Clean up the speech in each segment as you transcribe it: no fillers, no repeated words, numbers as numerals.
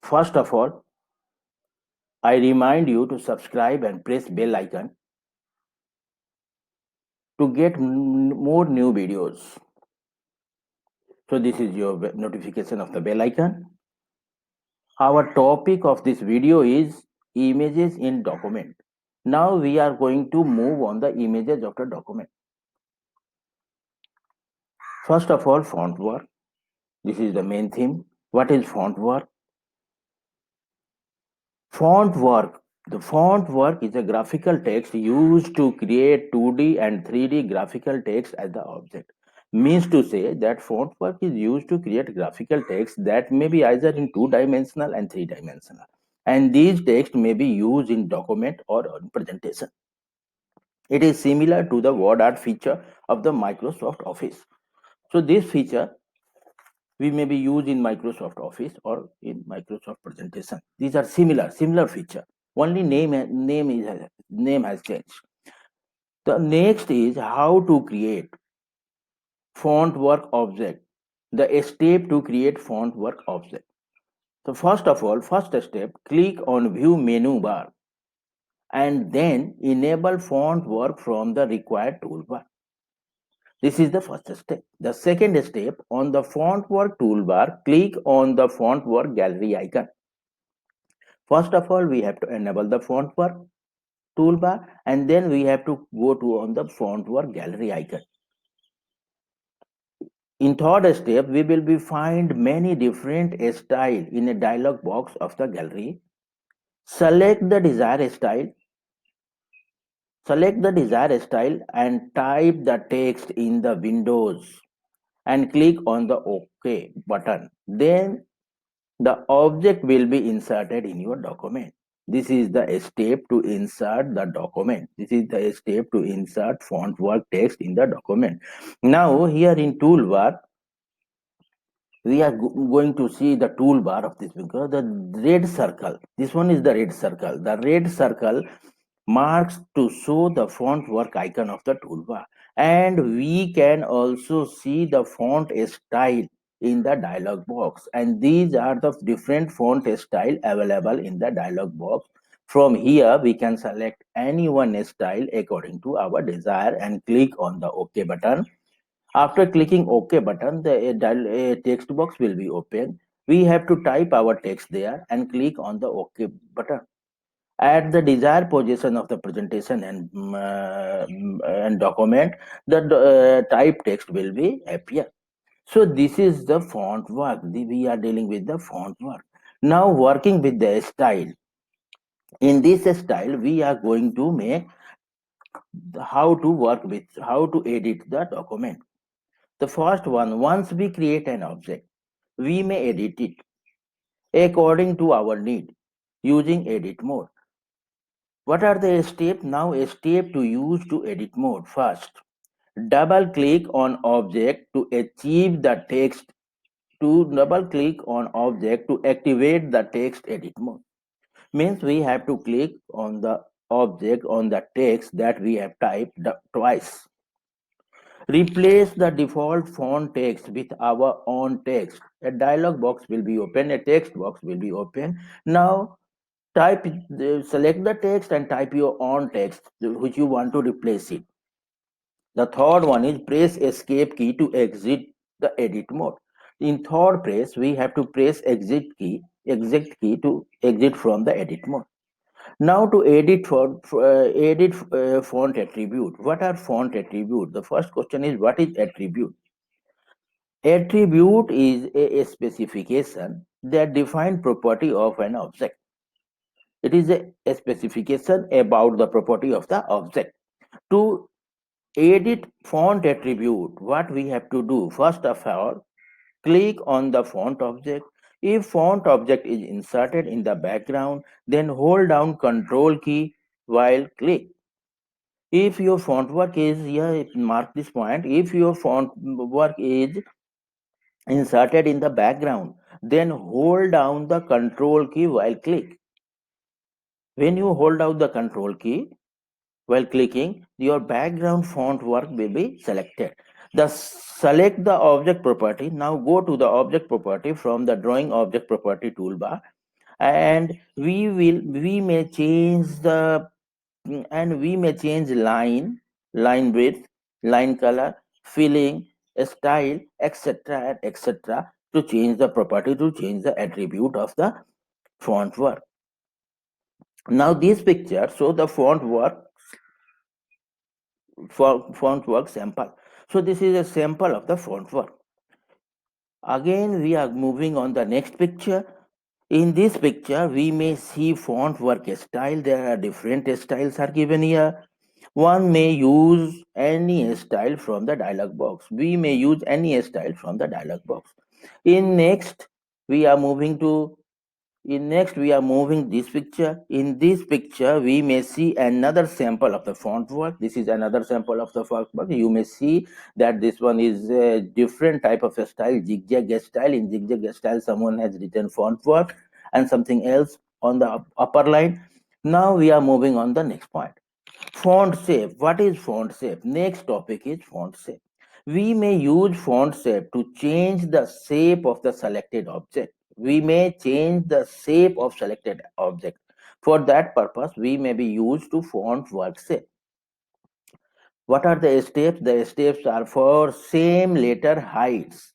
First of all, I remind you to subscribe and press bell icon to get more new videos. So this is your notification of the bell icon. Our topic of this video is images in document. Now we are going to move on the images of the document. First of all, font work. This is the main theme. What is font work? Font work. The font work is a graphical text used to create 2D and 3D graphical text as the object. Means to say that font work is used to create graphical text that may be either in two-dimensional and three-dimensional. And these text may be used in document or in presentation. It is similar to the word art feature of the Microsoft Office. So this feature we may be used in Microsoft Office or in Microsoft presentation. These are similar feature. Only name has changed. The next is how to create font work object. The step to create font work object. So first of all, first step, click on view menu bar and then enable font work from the required toolbar. This is the first step. The second step, on the font work toolbar, click on the font work gallery icon. First of all, we have to enable the font work toolbar and then we have to go to on the font work gallery icon. In third step, we will be find many different style in a dialog box of the gallery. Select the desired style. Select the desired style and type the text in the windows and click on the OK button. Then the object will be inserted in your document. This is the step to insert the document. This is the step to insert font work text in the document. Now here in toolbar, we are going to see the toolbar of this because the red circle, this one is the red circle. The red circle marks to show the font work icon of the toolbar. And we can also see the font style in the dialog box. And these are the different font style available in the dialog box. From here, we can select any one style according to our desire and click on the OK button. After clicking OK button, the text box will be open. We have to type our text there and click on the OK button. At the desired position of the presentation and document, the type text will be appear. So this is the font work. We are dealing with the font work. Now working with the style. In this style, we are going to make how to edit the document. The first one, once we create an object, we may edit it according to our need using edit mode. What are the steps? Now a step to use to edit mode. First, double click on object to achieve the text. To double click on object to activate the text edit mode. Means we have to click on the object on the text that we have typed twice. Replace the default font text with our own text. A dialog box will be open, a text box will be open. Now select the text and type your own text which you want to replace it. The third one is press escape key to exit the edit mode. In third press, we have to press exit key to exit from the edit mode. Now to edit font attribute. What are font attribute? The first question is what is attribute? Attribute is a specification that defines property of an object. It is a specification about the property of the object. To edit font attribute, what we have to do? First of all, click on the font object. If font object is inserted in the background, then hold down Control key while click. If your font work is here, mark this point. If your font work is inserted in the background, then hold down the Control key while click. When you hold down the Control key while clicking, your background font work will be selected. Select the object property. Now go to the object property from the drawing object property toolbar. and we may change the and we may change line width, line color, filling, style, etc. and etc. to change the property, to change the attribute of the font work. Now this picture show the font work sample. So this is a sample of the font work. Again, we are moving on the next picture. In this picture, we may see font work style. There are different styles are given here. One may use any style from the dialog box. We may use any style from the dialog box. In next, we are moving to we are moving this picture. In this picture, we may see another sample of the font work. This is another sample of the font work. You may see that this one is a different type of a style, zigzag style. In zigzag style, someone has written font work and something else on the upper line. Now we are moving on the next point. Font shape. What is font shape? Next topic is font shape. We may use font shape to change the shape of the selected object. We may change the shape of selected object. For that purpose, we may be used to font work shape. What are the steps? The steps are for same letter heights.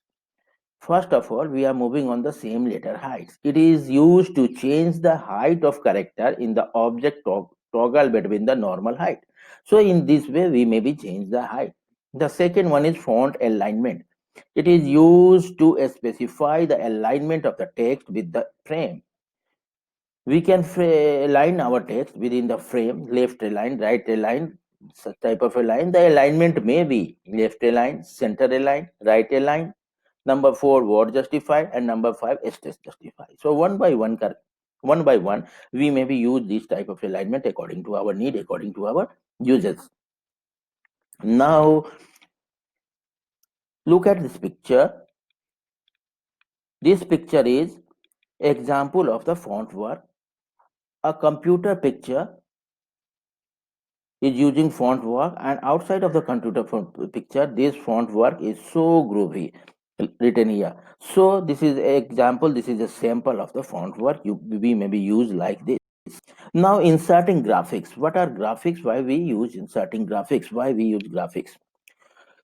First of all, we are moving on the same letter heights. It is used to change the height of character in the object toggle between the normal height. So in this way, we maybe change the height. The second one is font alignment. It is used to specify the alignment of the text with the frame. We can align our text within the frame, left align, right align, such type of align. The alignment may be left align, center align, right align. Number 4, word justify, and number 5, stress justify. So one by one, we maybe use this type of alignment according to our need, according to our uses. Now look at this picture. This picture is example of the font work. A computer picture is using font work, and outside of the computer picture, this font work is so groovy written here. So this is an example, this is a sample of the font work we maybe use like this. Now inserting graphics. What are graphics? Why we use inserting graphics? Why we use graphics?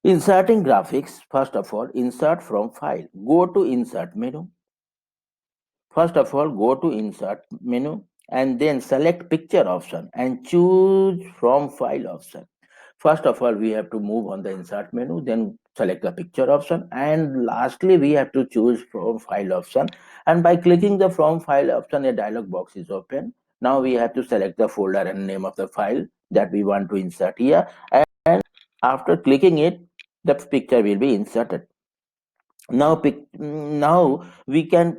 Inserting graphics, first of all, insert from file. Go to insert menu. First of all, go to insert menu and then select picture option and choose from file option. First of all, we have to move on the insert menu, then select the picture option, and lastly, we have to choose from file option. And by clicking the from file option, a dialog box is open. Now we have to select the folder and name of the file that we want to insert here. And after clicking it, the picture will be inserted. Now we can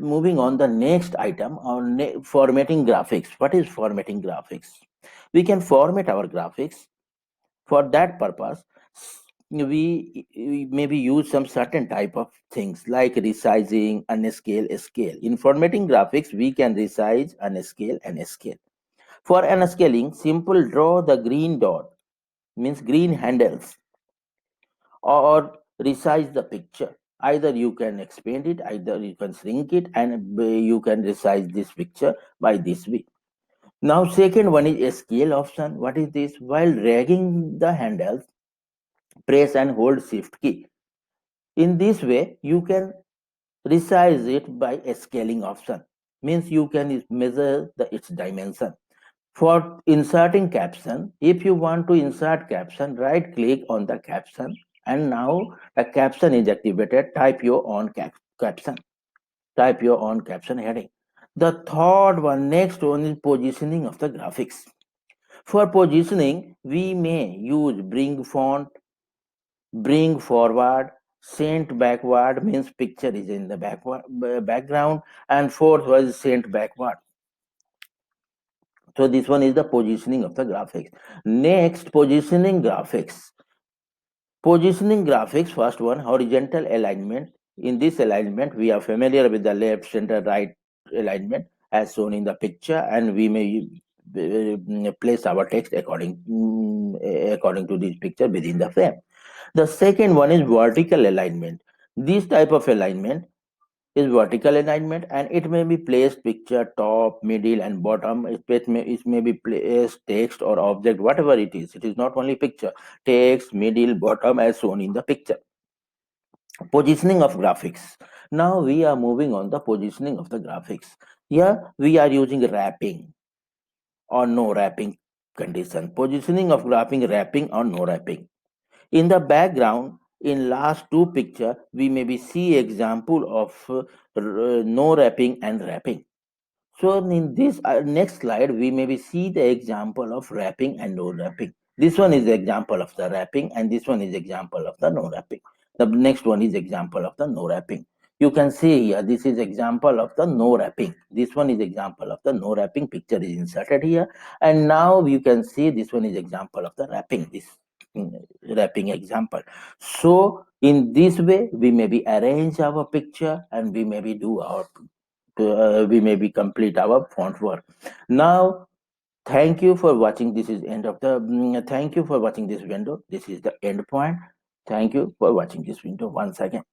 moving on the next item on formatting graphics. What is formatting graphics? We can format our graphics. For that purpose, we maybe use some certain type of things like resizing, unscale, scale. In formatting graphics, we can resize, unscale, and scale. For unscaling, simple draw the green dot, means green handles, or resize the picture. Either you can expand it, either you can shrink it, and you can resize this picture by this way. Now second one is a scale option. What is this? While dragging the handles, press and hold shift key. In this way, you can resize it by a scaling option. Means you can measure its dimension. For inserting caption, if you want to insert caption, right click on the caption, and now the caption is activated. Type your own caption. Type your own caption heading. The third one, next one is positioning of the graphics. For positioning, we may use bring font, bring forward, sent backward, means picture is in the background, and fourth was sent backward. So this one is the positioning of the graphics. Next, positioning graphics. Positioning graphics, first one, horizontal alignment. In this alignment, we are familiar with the left, center, right alignment as shown in the picture, and we may place our text according to this picture within the frame. The second one is vertical alignment. This type of alignment is vertical alignment, and it may be placed picture top, middle, and bottom. It may be placed text or object, whatever it is. It is not only picture, text, middle, bottom, as shown in the picture. Positioning of graphics. Now we are moving on the positioning of the graphics. Here we are using wrapping or no wrapping condition. Positioning of wrapping or no wrapping. In the background, in last two picture, we maybe see example of no wrapping and wrapping. So in this next slide, we maybe see the example of wrapping and no wrapping. This one is the example of the wrapping, and this one is example of the no wrapping. The next one is example of the no wrapping. You can see here, this is example of the no wrapping. This one is example of the no wrapping. Picture is inserted here, and now you can see this one is example of the wrapping. This wrapping example. So in this way, we maybe arrange our picture, and we maybe do our we maybe complete our font work. Now, thank you for watching. This is end of the thank you for watching this window. This is the end point. Thank you for watching this window once again.